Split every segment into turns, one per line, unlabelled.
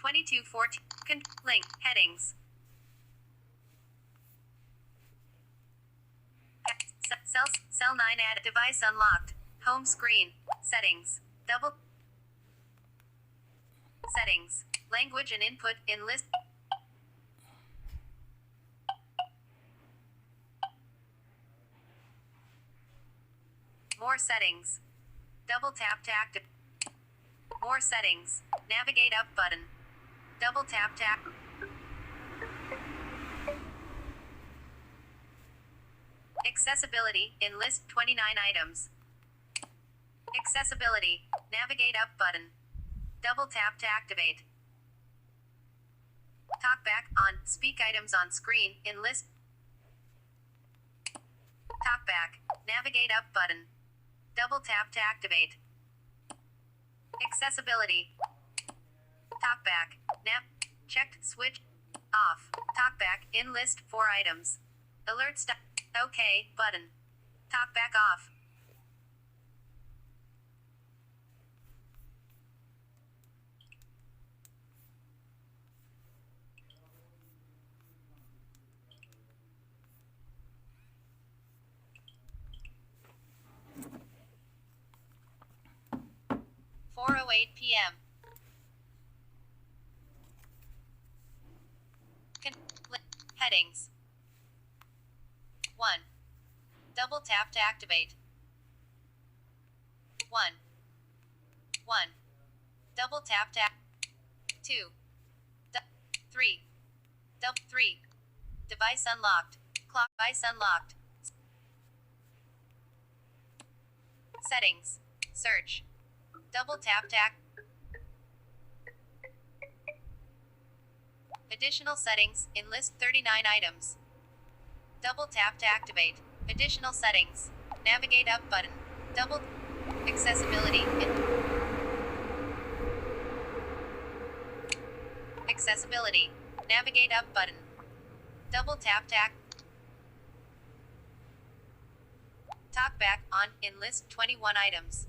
2214. Link. Headings. Cell 9 add. Device unlocked. Home screen. Settings. Double. Settings. Language and input in list. More settings. Double tap to activate. More settings. Navigate up button. Double tap tap. Accessibility in list 29 items. Accessibility. Navigate up button. Double tap to activate. Talkback on. Speak items on screen in list. Talkback. Navigate up button. Double tap to activate. Accessibility. Talkback. Checked. Switch. Off. Talkback. In list 4 items. Alert stop. OK. Button. Talkback off. PM. Headings. 1. Double tap to activate. 1. 1. Double tap to 2. 3. 3. Device unlocked. Clock device unlocked. Settings. Search. Double tap to Additional settings in list 39 items. Double tap to activate. Additional settings. Navigate up button. Double accessibility. Accessibility. Navigate up button. Double tap to Talkback on in list 21 items.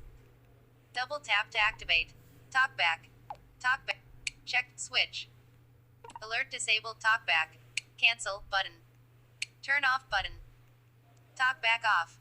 Double tap to activate. Talkback. Talkback. Checked switch. Alert disabled talkback. Cancel button. Turn off button. Talkback off.